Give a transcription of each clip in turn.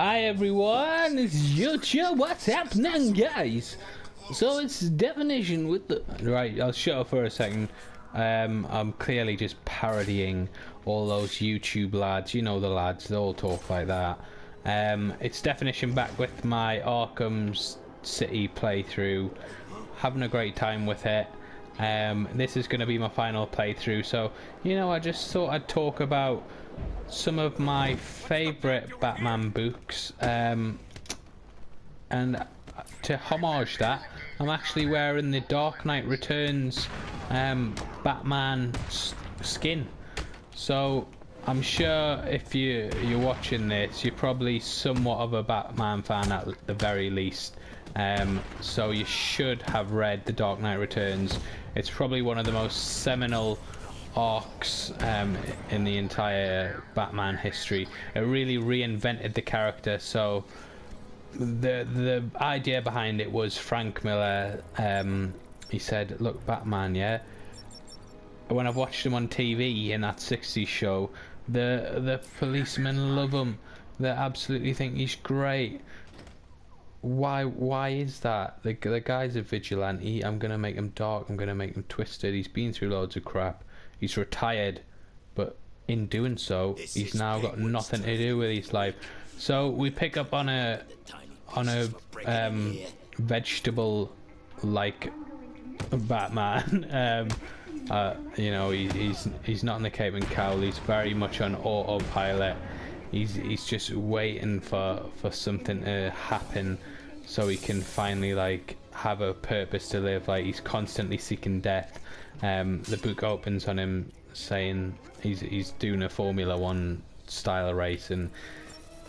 Hi everyone, it's Yocho. What's happening, guys? So it's Definition with the... Right, I'll shut up for a second. I'm clearly just parodying all those YouTube lads. You know the lads, they all talk like that. It's Definition back with my Arkham City playthrough. Having a great time with it. This is going to be my final playthrough, so, you know, I just thought I'd talk about some of my favourite Batman books, and to homage that, I'm actually wearing the Dark Knight Returns Batman skin. So I'm sure if you're watching this, you're probably somewhat of a Batman fan at the very least. So you should have read The Dark Knight Returns. It's probably one of the most seminal arcs in the entire Batman history. It really reinvented the character. So the idea behind it was Frank Miller. He said, look, Batman, yeah, when I've watched him on TV in that 60s show, the policemen love him. They absolutely think he's great. Why is that? The guy's a vigilante. I'm gonna make him dark. I'm gonna make him twisted. He's been through loads of crap. He's retired, but in doing so, he's now got nothing to do with his life. So we pick up on a vegetable like Batman. You know, he's not in the cape and cowl. He's very much on autopilot. He's just waiting for something to happen so he can finally like have a purpose to live. Like, he's constantly seeking death. The book opens on him saying he's doing a Formula 1 style race, and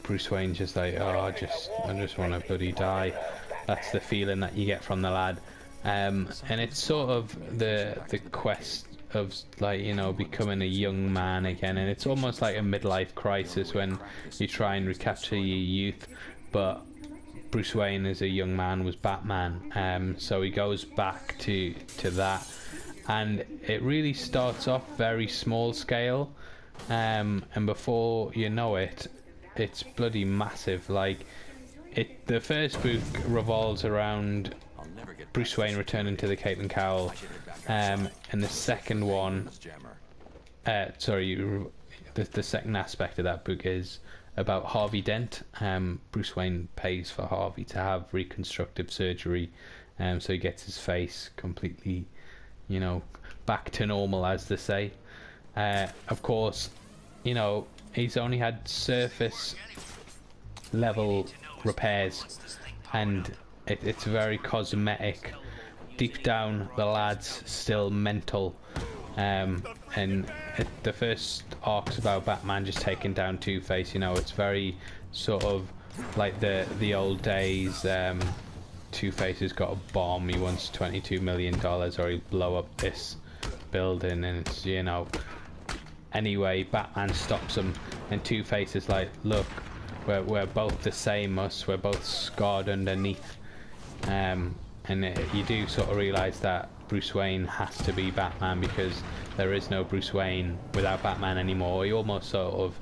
Bruce Wayne's just like, oh, I just want to bloody die. That's the feeling that you get from the lad. And it's sort of the quest of, like, you know, becoming a young man again, and it's almost like a midlife crisis when you try and recapture your youth. But Bruce Wayne as a young man was Batman, so he goes back to that, and it really starts off very small scale, and before you know it, it's bloody massive. Like, the first book revolves around Bruce Wayne returning to the cape and cowl, and the second one, the second aspect of that book is about Harvey Dent. Bruce Wayne pays for Harvey to have reconstructive surgery, so he gets his face completely, you know, back to normal, as they say. Of course, you know, he's only had surface level repairs, and it's very cosmetic. Deep down, the lad's still mental, and the first arc's about Batman just taking down Two-Face. You know, it's very sort of like the old days. Two-Face has got a bomb. He wants $22 million, or he'll blow up this building, and it's, you know. Anyway, Batman stops him, and Two-Face is like, look, we're both the same, us. We're both scarred underneath. And you do sort of realise that Bruce Wayne has to be Batman, because there is no Bruce Wayne without Batman anymore. He almost sort of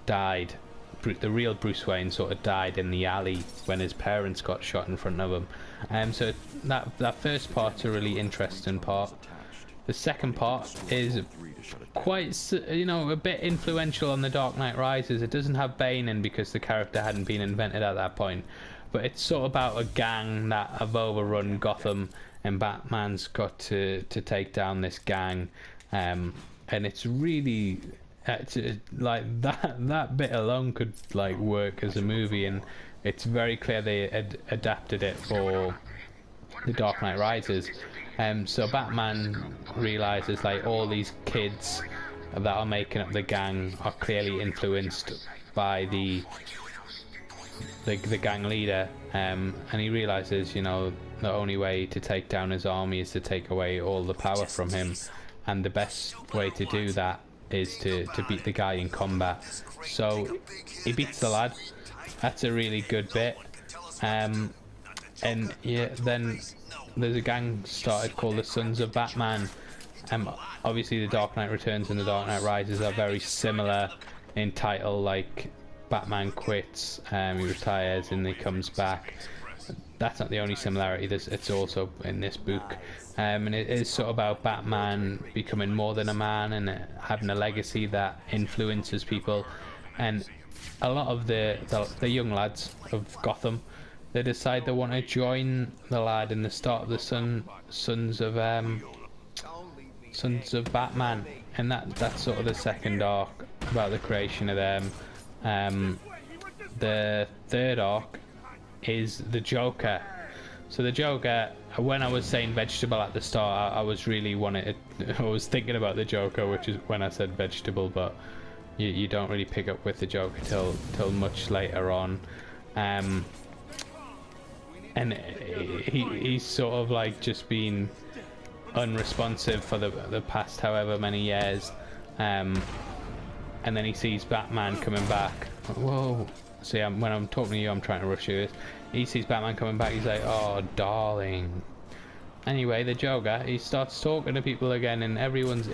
died. The real Bruce Wayne sort of died in the alley when his parents got shot in front of him. So that first part's a really interesting part. The second part is quite, you know, a bit influential on The Dark Knight Rises. It doesn't have Bane in because the character hadn't been invented at that point, but it's sort of about a gang that have overrun Gotham, and Batman's got to take down this gang, and it's really like that bit alone could like work as a movie, and it's very clear they adapted it for The Dark Knight Rises. So Batman realizes, like, all these kids that are making up the gang are clearly influenced by the gang leader, and he realizes, you know, the only way to take down his army is to take away all the power from him, and the best way to do that is to beat the guy in combat. So he beats the lad. That's a really good bit. And yeah, then there's a gang started called the Sons of Batman. Obviously The Dark Knight Returns and The Dark Knight Rises are very similar in title. Like, Batman quits, he retires, and he comes back. That's not the only similarity. It's also in this book, and it is sort of about Batman becoming more than a man and having a legacy that influences people. And a lot of the young lads of Gotham, they decide they want to join the lad in the start of the Sons of Batman, and that's sort of the second arc about the creation of them. The third arc is the Joker. So the Joker, when I was saying vegetable at the start, I was thinking about the Joker, which is when I said vegetable, but you don't really pick up with the Joker till much later on. And he's sort of like just been unresponsive for the past however many years, and then he sees Batman coming back. Whoa. See, when I'm talking to you, I'm trying to rush you. He sees Batman coming back, he's like, oh darling. Anyway, the Joker, he starts talking to people again, and everyone's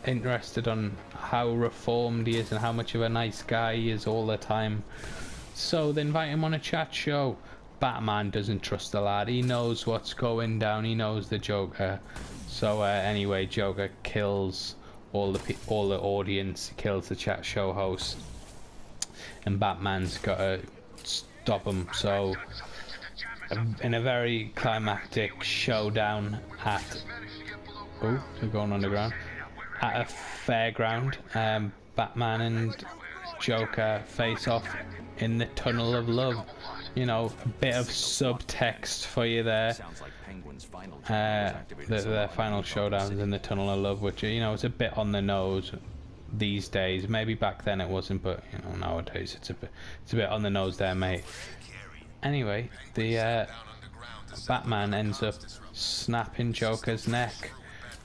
interested on how reformed he is and how much of a nice guy he is all the time. So they invite him on a chat show. Batman doesn't trust the lad. He knows what's going down. He knows the Joker. So anyway, Joker kills all the audience. He kills the chat show host, and Batman's got to stop him. So in a very climactic showdown at they're going underground at a fairground, Batman and Joker face off in the Tunnel of Love. You know, a bit of subtext for you there. The final showdowns in the Tunnel of Love, which, you know, it's a bit on the nose these days. Maybe back then it wasn't, but you know, nowadays it's a bit on the nose there, mate. Anyway, the Batman ends up snapping Joker's neck.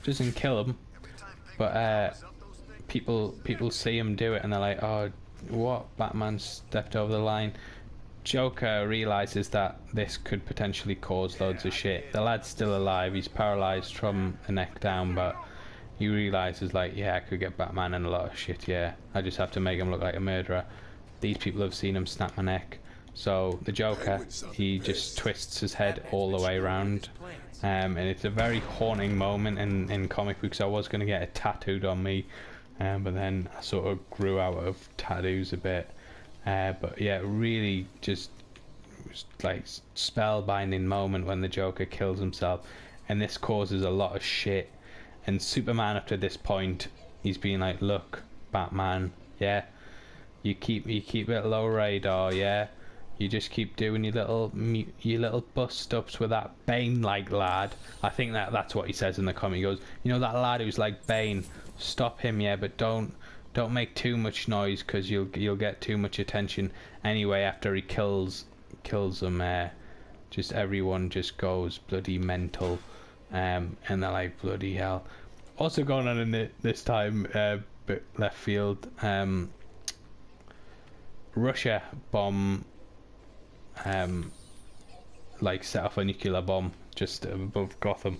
Doesn't kill him, but people see him do it, and they're like, "Oh, what? Batman stepped over the line." Joker realizes that this could potentially cause loads of shit. The lad's still alive. He's paralyzed from the neck down, but he realizes, like, yeah, I could get Batman in a lot of shit. Yeah, I just have to make him look like a murderer. These people have seen him snap my neck. So the Joker, he just twists his head all the way around, and it's a very haunting moment in comic books. I was going to get it tattooed on me, but then I sort of grew out of tattoos a bit. But yeah, really just like spellbinding moment when the Joker kills himself, and this causes a lot of shit. And Superman, up to this point, he's been like, "Look, Batman, yeah, you keep it low radar, yeah. You just keep doing your little bust ups with that Bane-like lad." I think that's what he says in the comic. He goes, "You know that lad who's like Bane? Stop him, yeah, but don't make too much noise, because you'll get too much attention." Anyway, after he kills him, just everyone just goes bloody mental, and they're like, bloody hell. Also going on in this time, bit left field, Russia bomb, like set off a nuclear bomb just above Gotham.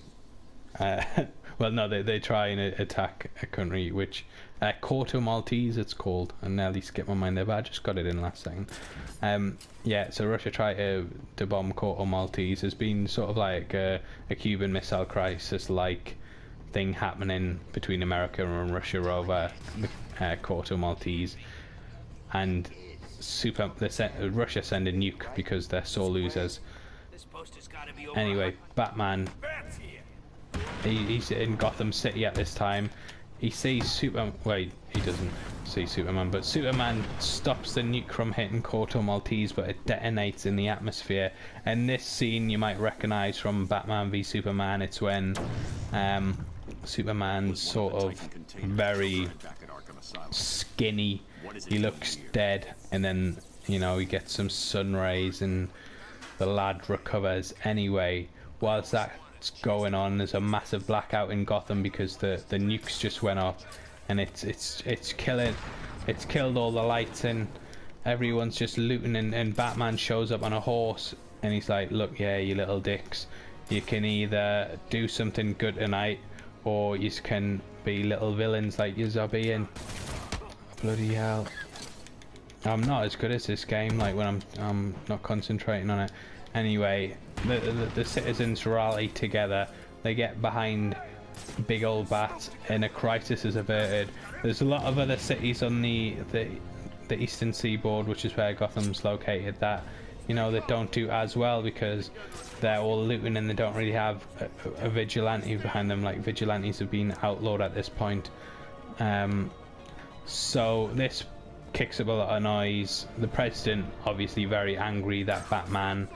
Well, no, they try and attack a country, which Corto Maltese it's called. I nearly skipped my mind there, but I just got it in last second. Yeah, so Russia tried to bomb Corto Maltese. There's been sort of like a Cuban Missile Crisis like thing happening between America and Russia over Corto Maltese, and Russia send a nuke because they're sore losers. Anyway, Batman, he's in Gotham City at this time. He sees Superman. Wait, he doesn't see Superman, but Superman stops the nuke from hitting Corto Maltese, but it detonates in the atmosphere. And this scene you might recognize from Batman v Superman. It's when Superman's sort of very skinny. He looks dead, and then, you know, he gets some sun rays and the lad recovers. Anyway, whilst that's going on, there's a massive blackout in Gotham because the nukes just went off, and it's killed all the lights, and everyone's just looting, and Batman shows up on a horse, and he's like, "Look, yeah, you little dicks, you can either do something good tonight, or you can be little villains like you're being." Bloody hell. I'm not as good as this game, like when I'm not concentrating on it. Anyway, the citizens rally together. They get behind big old bats, and a crisis is averted. There's a lot of other cities on the eastern seaboard, which is where Gotham's located, that, you know, that don't do as well because they're all looting and they don't really have a vigilante behind them. Like, vigilantes have been outlawed at this point. So this kicks up a lot of noise. The president obviously very angry that Batman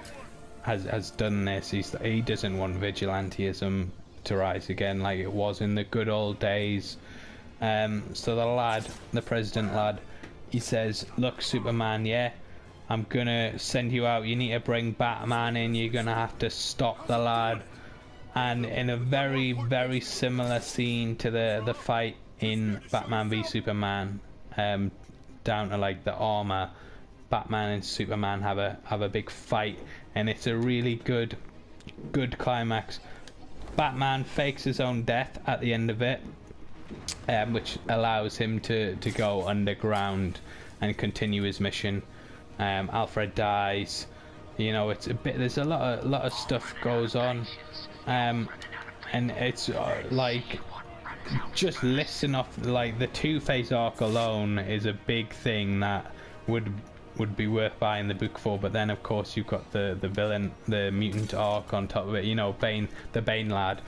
has done this. He doesn't want vigilantism to rise again like it was in the good old days. So the president lad, he says, look, Superman, yeah, I'm gonna send you out. You need to bring Batman in. You're gonna have to stop the lad. And in a very, very similar scene to the fight in Batman v Superman, down to like the armor, Batman and Superman have a big fight, and it's a really good climax. Batman fakes his own death at the end of it, which allows him to go underground and continue his mission. Alfred dies. You know, it's a bit. There's a lot of stuff goes on, and it's like, just listing off, like, the Two-Face arc alone is a big thing that would be worth buying the book for. But then of course you've got the villain, the mutant arc on top of it. You know, Bane, the Bane lad,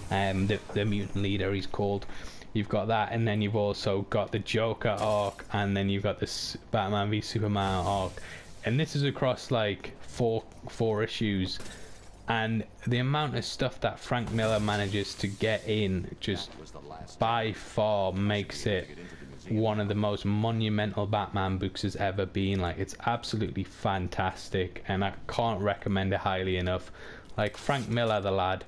the mutant leader he's called. You've got that, and then you've also got the Joker arc, and then you've got this Batman v Superman arc, and this is across like four issues. And the amount of stuff that Frank Miller manages to get in just by far makes it one of the most monumental Batman books has ever been. Like, it's absolutely fantastic, and I can't recommend it highly enough. Like, Frank Miller, the lad,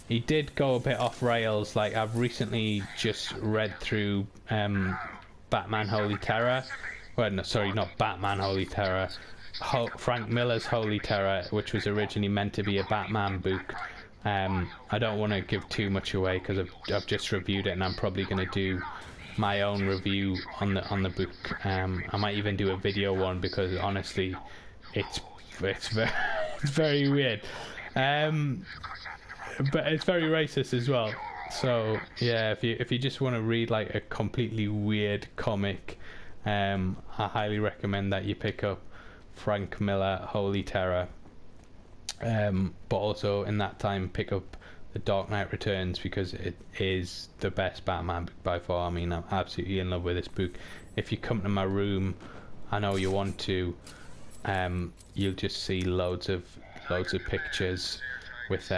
he did go a bit off rails. Like, I've recently just read through Batman Holy Terror. Well, no, sorry, not Batman Holy Terror. Frank Miller's Holy Terror, which was originally meant to be a Batman book. I don't want to give too much away because I've just reviewed it, and I'm probably going to do my own review on the book. I might even do a video one, because honestly, it's very weird, but it's very racist as well. So yeah, if you just want to read like a completely weird comic, I highly recommend that you pick up Frank Miller Holy Terror, but also in that time pick up The Dark Knight Returns, because it is the best Batman book by far. I mean, I'm absolutely in love with this book. If you come to my room, I know you want to, you'll just see loads of pictures with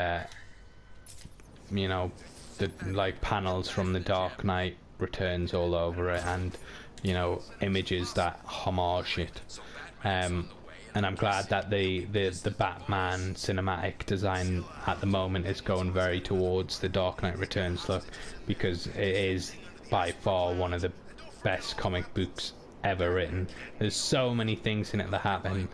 you know, the like panels from The Dark Knight Returns all over it, and you know, images that homage it. And I'm glad that the Batman cinematic design at the moment is going very towards the Dark Knight Returns look, because it is by far one of the best comic books ever written. There's so many things in it that happen.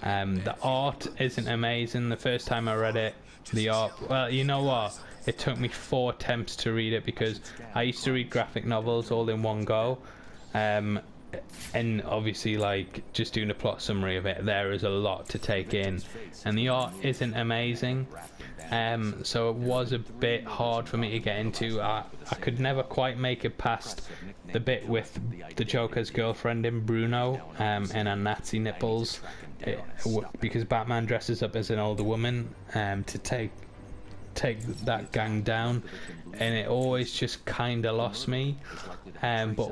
The art isn't amazing. The first time I read it, the art, well, you know what? It took me 4 attempts to read it, because I used to read graphic novels all in one go. And obviously, like, just doing a plot summary of it, there is a lot to take in, and the art isn't amazing. So it was a bit hard for me to get into. I could never quite make it past the bit with the Joker's girlfriend in Bruno, and her Nazi nipples, because Batman dresses up as an older woman to take that gang down, and it always just kind of lost me. But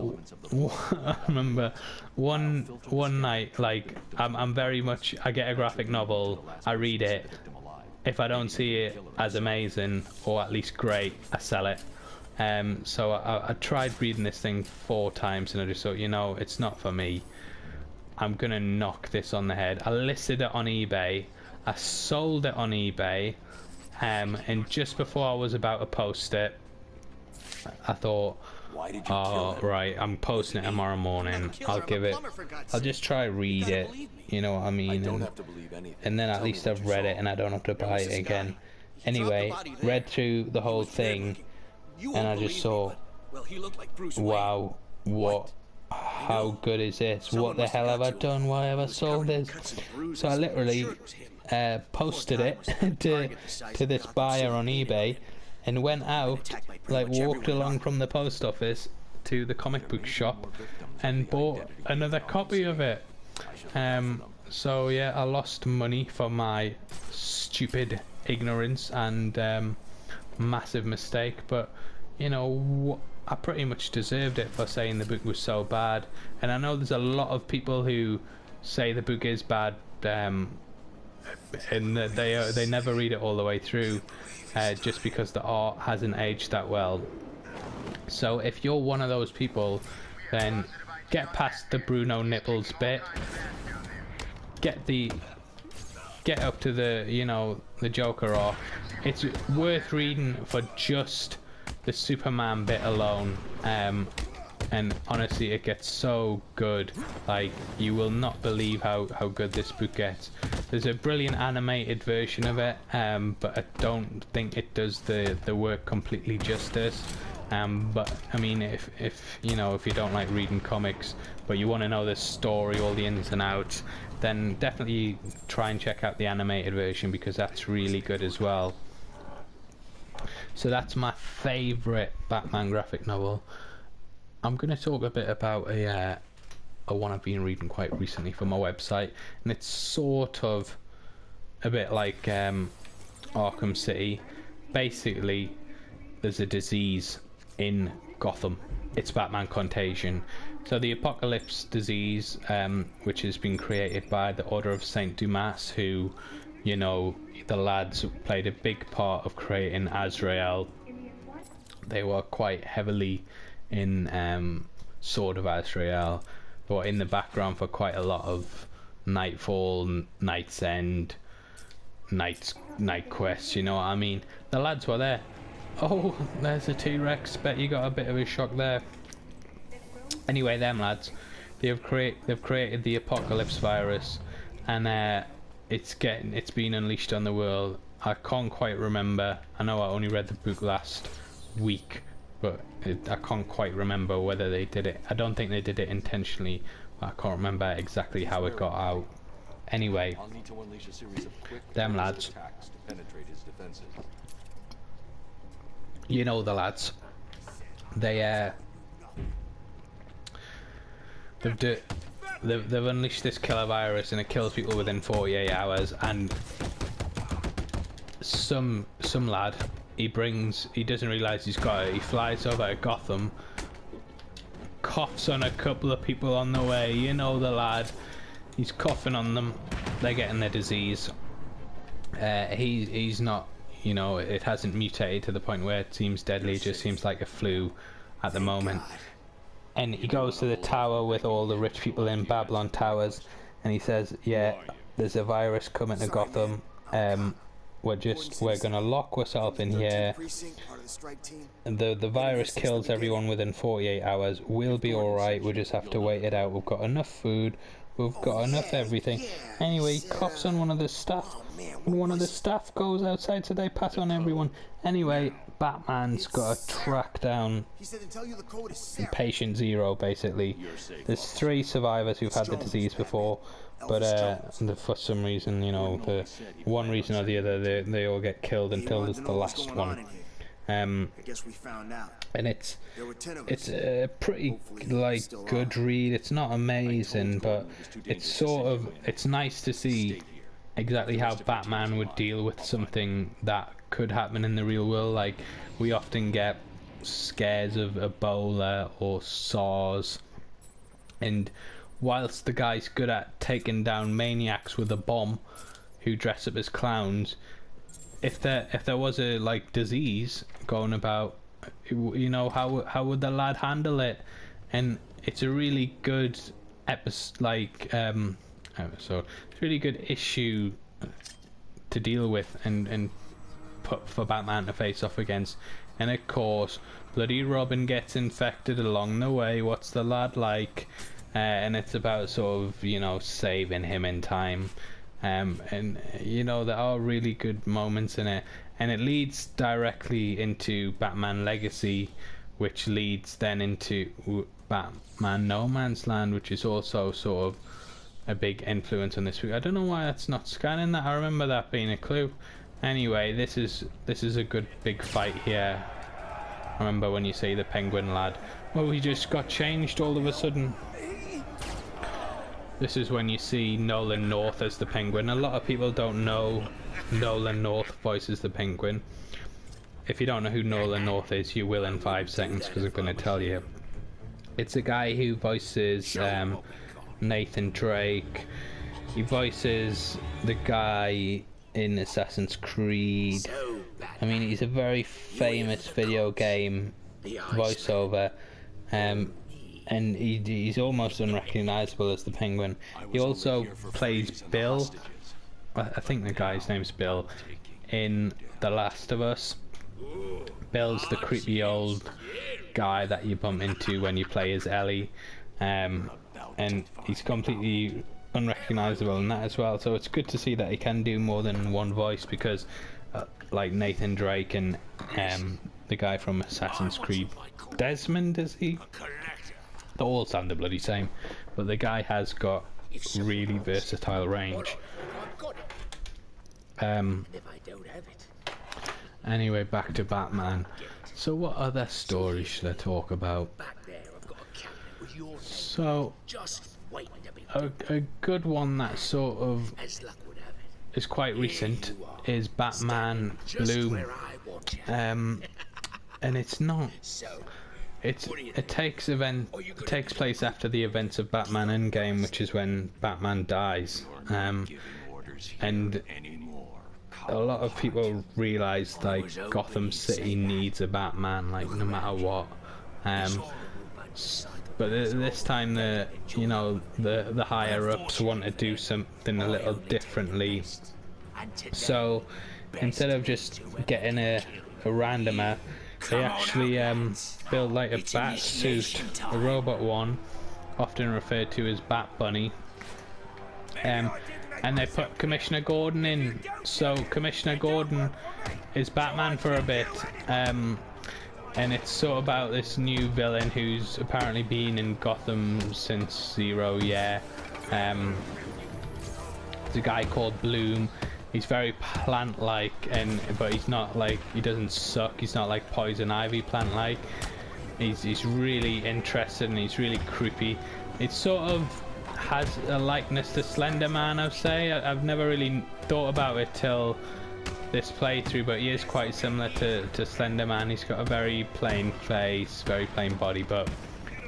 I remember one night, like, I'm very much, I get a graphic novel, I read it. If I don't see it as amazing or at least great, I sell it. So I tried reading this thing 4 times, and I just thought, you know, it's not for me. I'm gonna knock this on the head. I listed it on eBay, I sold it on eBay, and just before I was about to post it, I thought, oh right, I'm posting it tomorrow morning, I'll just try read it, you know what I mean, and then at least I've read it and I don't have to buy it again. Anyway, read through the whole thing, and I just saw, wow, what how good is this? What the hell have I done? Why have I sold this? So I literally posted it to this buyer on eBay, and went out, like walked along from the post office to the comic book shop and bought another copy of it. So yeah, I lost money for my stupid ignorance and massive mistake, but you know, I pretty much deserved it for saying the book was so bad. And I know there's a lot of people who say the book is bad, and they never read it all the way through, just because the art hasn't aged that well. So if you're one of those people, then get past the Bruno Nipples bit, get up to the, you know, the Joker arc. It's worth reading for just the Superman bit alone, and honestly it gets so good, like you will not believe how good this book gets. There's a brilliant animated version of it, but I don't think it does the work completely justice. But I mean, if you know, if you don't like reading comics but you want to know the story, all the ins and outs, then definitely try and check out the animated version, because that's really good as well. So that's my favourite Batman graphic novel. I'm going to talk a bit about a one I've been reading quite recently from my website, and it's sort of a bit like Arkham City. Basically, there's a disease in Gotham. It's Batman Contagion. So the Apocalypse disease, which has been created by the Order of Saint Dumas, who, you know, the lads played a big part of creating Azrael. They were quite heavily in Sword of Azrael. They were in the background for quite a lot of Nightfall, Night's End, Night Quest, you know what I mean? The lads were there. Oh, there's a T-Rex. Bet you got a bit of a shock there. Anyway, them lads, they've created the Apocalypse virus, and it's been unleashed on the world. I can't quite remember. I know I only read the book last week, but I can't quite remember whether they did it. I don't think they did it intentionally, but I can't remember exactly how it got out. Anyway, them lads, you know the lads, they've unleashed this killer virus, and it kills people within 48 hours. And some lad, he doesn't realise he's got it. He flies over to Gotham, coughs on a couple of people on the way. You know the lad, he's coughing on them. They're getting the disease. He's not, you know, it hasn't mutated to the point where it seems deadly. It just seems like a flu at the moment. And he goes to the tower with all the rich people in Babylon Towers, and he says, yeah, there's a virus coming to Gotham. We're gonna lock ourselves in here. The virus kills everyone within 48 hours. We'll be alright, we'll just have to wait it out. We've got enough food, we've got enough everything. Anyway, he coughs on one of the staff, and one of the staff goes outside, so they pass on everyone. Anyway, Batman's got to track down patient zero, basically. There's 3 survivors who've had the disease before, but for some reason, you know, the one reason or the other, they all get killed until there's the last one. And it's a pretty like good read. It's not amazing, but it's nice to see exactly how Batman would deal with something that could happen in the real world. Like, we often get scares of Ebola or SARS, and whilst the guy's good at taking down maniacs with a bomb who dress up as clowns, if there was a like disease going about, you know, how would the lad handle it? And it's a really good episode, so it's a really good issue to deal with and put for Batman to face off against. And of course, bloody Robin gets infected along the way. What's the lad like? And it's about sort of, you know, saving him in time. And you know, there are really good moments in it, and it leads directly into Batman Legacy, which leads then into Batman No Man's Land, which is also sort of a big influence on this book. I don't know why that's not scanning that. I remember that being a clue. Anyway, this is a good big fight here. I remember when you see the Penguin lad. Oh, he just got changed all of a sudden. This is when you see Nolan North as the Penguin. A lot of people don't know Nolan North voices the Penguin. If you don't know who Nolan North is, you will in 5 seconds, because I'm going to tell you. It's a guy who voices Nathan Drake. He voices the guy in Assassin's Creed. I mean, he's a very famous video game voiceover, and he's almost unrecognizable as the Penguin. He also plays Bill, I think the guy's name's Bill, in The Last of Us. Bill's the creepy old guy that you bump into when you play as Ellie, and he's completely unrecognizable in that as well. So it's good to see that he can do more than one voice, because like Nathan Drake and the guy from Assassin's Creed, Desmond, is he? They all sound the bloody same, but the guy has got really versatile range. Anyway, back to Batman. So what other stories should I talk about? So a good one that sort of is quite recent is Batman Bloom, and it's not. It takes place after the events of Batman Endgame, which is when Batman dies, and a lot of people realise like Gotham City needs a Batman, like no matter what. But this time the higher ups want to do something a little differently. So instead of just getting a randomer, they actually build like a bat suit, a robot one, often referred to as Bat Bunny. And they put Commissioner Gordon in. So Commissioner Gordon is Batman for a bit, and it's sort of about this new villain who's apparently been in Gotham since 0 year. There's a guy called Bloom. He's very plant-like, but he's not like, he doesn't suck. He's not like Poison Ivy plant-like. He's really interested and he's really creepy. It's sort of has a likeness to Slender Man, I'd say. I've never really thought about it till this playthrough, but he is quite similar to Slender Man. He's got a very plain face, very plain body, but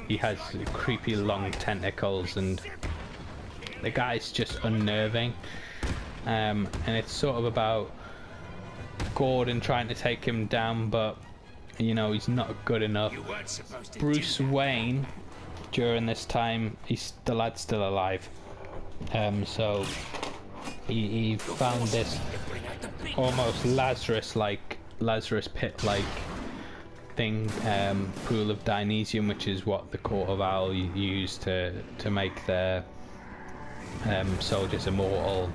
he has creepy long tentacles, and the guy's just unnerving. And it's sort of about Gordon trying to take him down, but you know, he's not good enough. Bruce Wayne, during this time, the lad's still alive, so he found this almost Lazarus pit like thing, pool of Dionysium, which is what the Court of Owl used to make their soldiers immortal.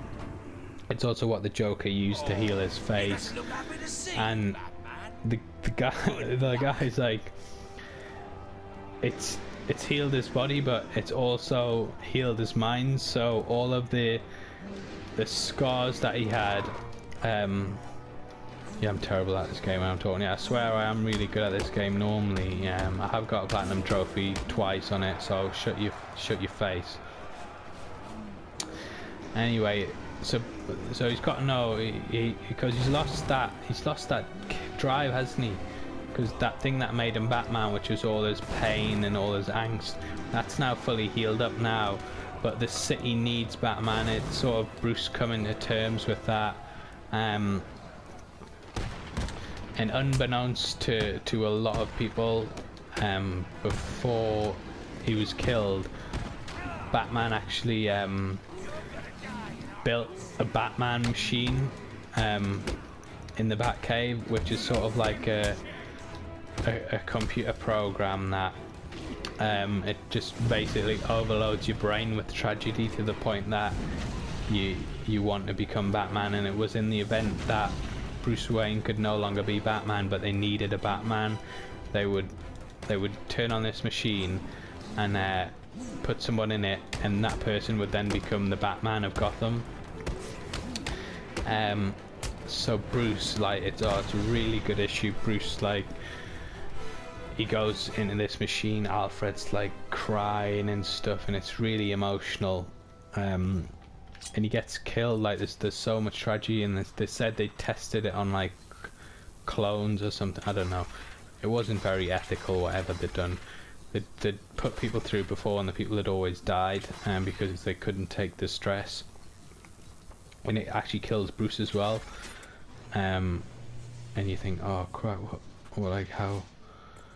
It's also what the Joker used to heal his face, and the guy's like, it's healed his body, but it's also healed his mind. So all of the scars that he had, yeah, I'm terrible at this game when I'm talking. I swear I am really good at this game normally. I have got a platinum trophy twice on it, so shut your face. Anyway, so he's got to know, because he's lost that drive, hasn't he? Because that thing that made him Batman, which was all his pain and all his angst, that's now fully healed up now. But the city needs Batman. It's sort of Bruce coming to terms with that. And unbeknownst to a lot of people, before he was killed, Batman actually built a Batman machine in the Batcave, which is sort of like a computer program that it just basically overloads your brain with tragedy to the point that you want to become Batman. And it was in the event that Bruce Wayne could no longer be Batman, but they needed a Batman, they would they would turn on this machine and put someone in it, and that person would then become the Batman of Gotham. So Bruce, like, it's a really good issue. Bruce, like, he goes into this machine, Alfred's like crying and stuff, and it's really emotional. And he gets killed. Like, there's so much tragedy, and they said they tested it on like clones or something. I don't know. It wasn't very ethical, whatever they'd done. They'd put people through before, and the people had always died because they couldn't take the stress. And it actually kills Bruce as well. And you think, oh crap, what like, how?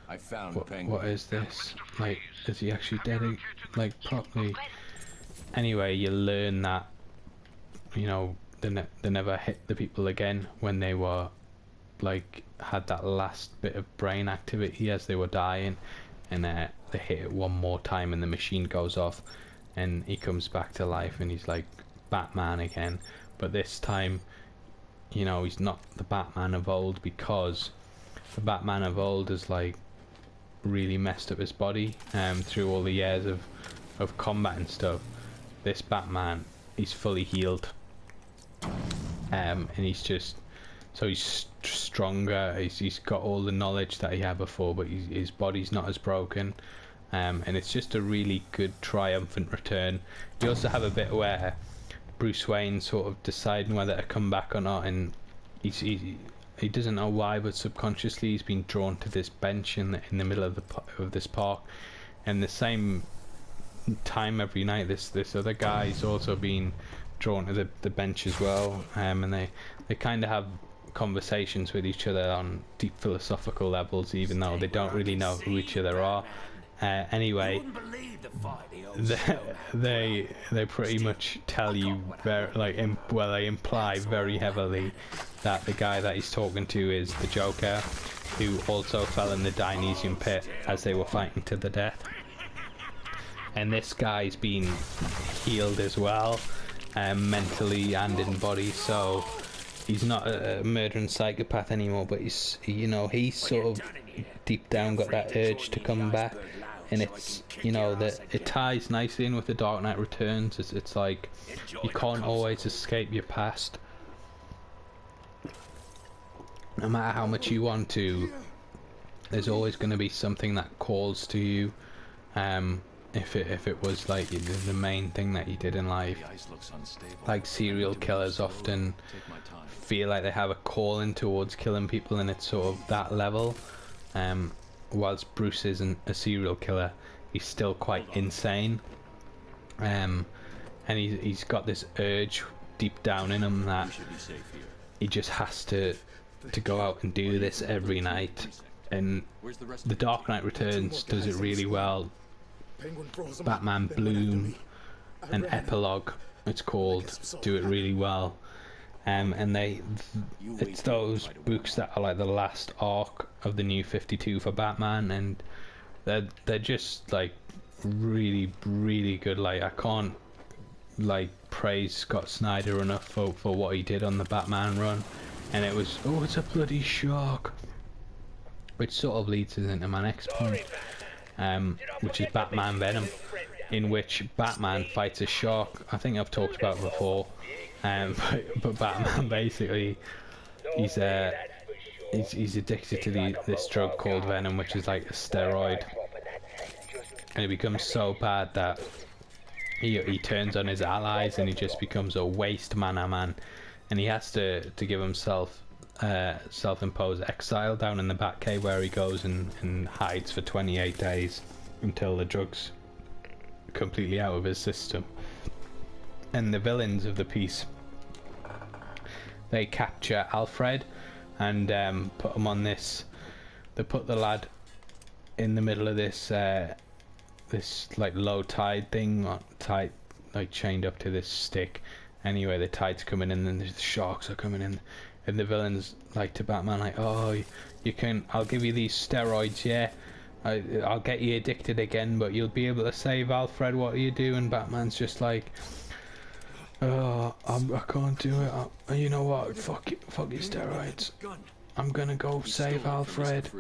I found what is this? Like, is he actually dead? Like, properly? Anyway, you learn that, you know, they never hit the people again when they were, like, had that last bit of brain activity as they were dying. And they hit it one more time and the machine goes off and he comes back to life and he's like Batman again. But this time, you know, he's not the Batman of old, because the Batman of old is like really messed up his body through all the years of combat and stuff. This Batman, he's fully healed, and he's just, so he's stronger, he's got all the knowledge that he had before, but his body's not as broken, and it's just a really good triumphant return. You also have a bit where Bruce Wayne sort of deciding whether to come back or not, and he doesn't know why, but subconsciously he's been drawn to this bench in the middle of this park, and the same time every night this other guy's also been drawn to the bench as well, and they kind of have conversations with each other on deep philosophical levels, even though they don't really know who each other are. Anyway, they pretty much tell you very, like, they imply very heavily that the guy that he's talking to is the Joker, who also fell in the Dionysian pit as they were fighting to the death. And this guy's been healed as well, mentally and in body, so he's not a murdering psychopath anymore, but he's, you know, he's sort of deep down got that urge to come back. And it's, you know, that it ties nicely in with the Dark Knight Returns. It's like you can't always escape your past, no matter how much you want to. There's always going to be something that calls to you, if it was like the main thing that you did in life. Like serial killers often feel like they have a calling towards killing people, and it's sort of that level. Whilst Bruce isn't a serial killer, he's still quite insane, and he's got this urge deep down in him that he just has to go out and do this every night. And the Dark Knight Returns does it really well. Batman Bloom and Epilogue, it's called, do it really well. And it's those books that are like the last arc of the New 52 for Batman, and they're just like really, really good. Like, I can't like praise Scott Snyder enough for what he did on the Batman run. And it was, oh, it's a bloody shark, which sort of leads us into my next point, which is Batman Venom, in which Batman fights a shark. I think I've talked about it before. But Batman basically, he's addicted to this drug called Venom, which is like a steroid, and it becomes so bad that he turns on his allies and he just becomes a waste man, and he has to give himself self-imposed exile down in the Batcave, where he goes and hides for 28 days until the drug's completely out of his system. And the villains of the piece, they capture Alfred and put him on this. They put the lad in the middle of this this like low tide thing, tight, like chained up to this stick. Anyway, the tide's coming in and the sharks are coming in, and the villains like to Batman, like, oh, I'll give you these steroids, yeah, I'll get you addicted again, but you'll be able to save Alfred. What do you do? And Batman's just like, oh, I can't do it. You know what? Fuck your steroids. I'm gonna go save Alfred.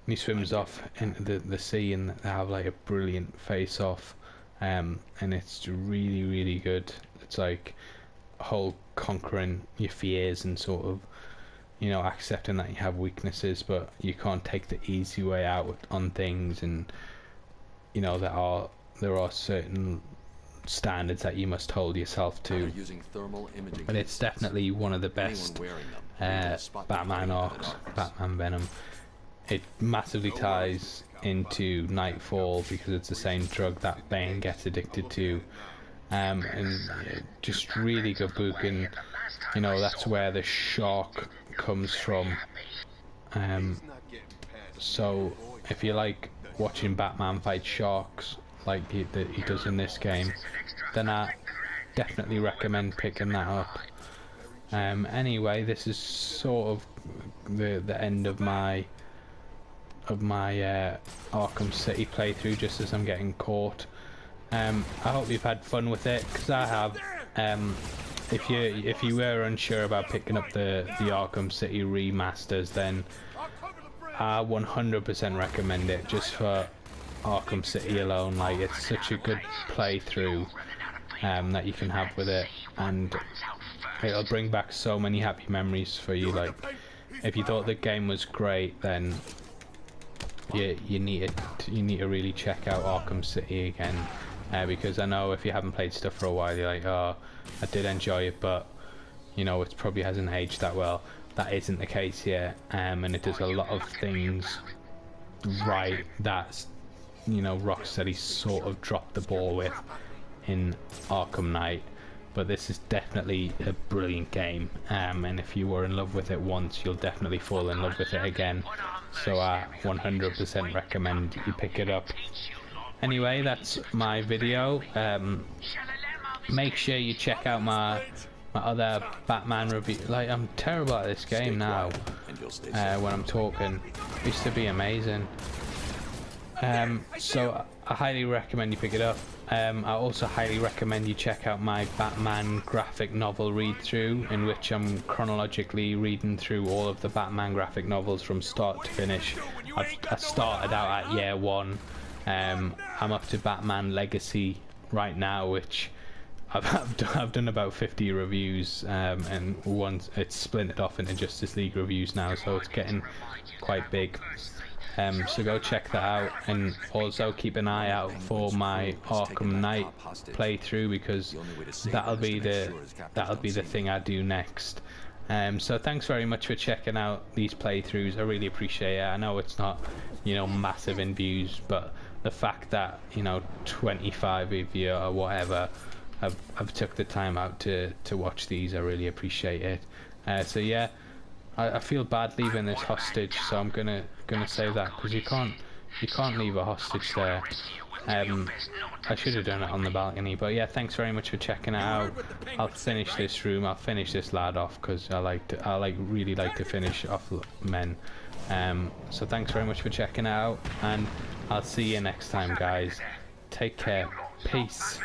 he swims off into the sea, and they have like a brilliant face off, and it's really really good. It's like a whole conquering your fears and sort of, you know, accepting that you have weaknesses, but you can't take the easy way out on things, and you know there are certain standards that you must hold yourself to. But it's definitely one of the best Batman arcs, Batman Venom. It massively ties into Nightfall because it's the same drug that Bane gets addicted to, and just really good book. And you know, that's where the shark comes from. So if you like watching Batman fight sharks like he does in this game, then I definitely recommend picking that up. Anyway, this is sort of the end of my Arkham City playthrough, just as I'm getting caught. I hope you've had fun with it, because I have. If you were unsure about picking up the Arkham City remasters, then I 100% recommend it, just for Arkham City alone. Like, it's such a good playthrough that you can have with it, and it'll bring back so many happy memories for you. Like, if you thought the game was great, then you need to really check out Arkham City again, because I know if you haven't played stuff for a while, you're like, oh, I did enjoy it, but you know, it probably hasn't aged that well. That isn't the case here, and it does a lot of things right that, you know, Rocksteady sort of dropped the ball with in Arkham Knight. But this is definitely a brilliant game, and if you were in love with it once, you'll definitely fall in love with it again. So I 100% recommend you pick it up. Anyway, that's my video. Make sure you check out my other Batman review. Like, I'm terrible at this game now. When I'm talking, it used to be amazing. So I highly recommend you pick it up. I also highly recommend you check out my Batman graphic novel read through, in which I'm chronologically reading through all of the Batman graphic novels from start to finish. I started out at year 1. I'm up to Batman Legacy right now, which I've done about 50 reviews, and once it's splintered off into Justice League reviews now, so it's getting quite big. So go check that out, and also keep an eye out for my Arkham Knight playthrough, because that'll be the thing I do next. So thanks very much for checking out these playthroughs. I really appreciate it. I know it's not, you know, massive in views, but the fact that, you know, 25 of you or whatever have took the time out to watch these, I really appreciate it. So yeah, I feel bad leaving this hostage, so I'm gonna say that, because you can't leave a hostage there. I should have done it on the balcony, but yeah, thanks very much for checking it out. I'll finish this room, I'll finish this lad off, because I really like to finish off men. So thanks very much for checking it out, and I'll see you next time, guys. Take care. Peace.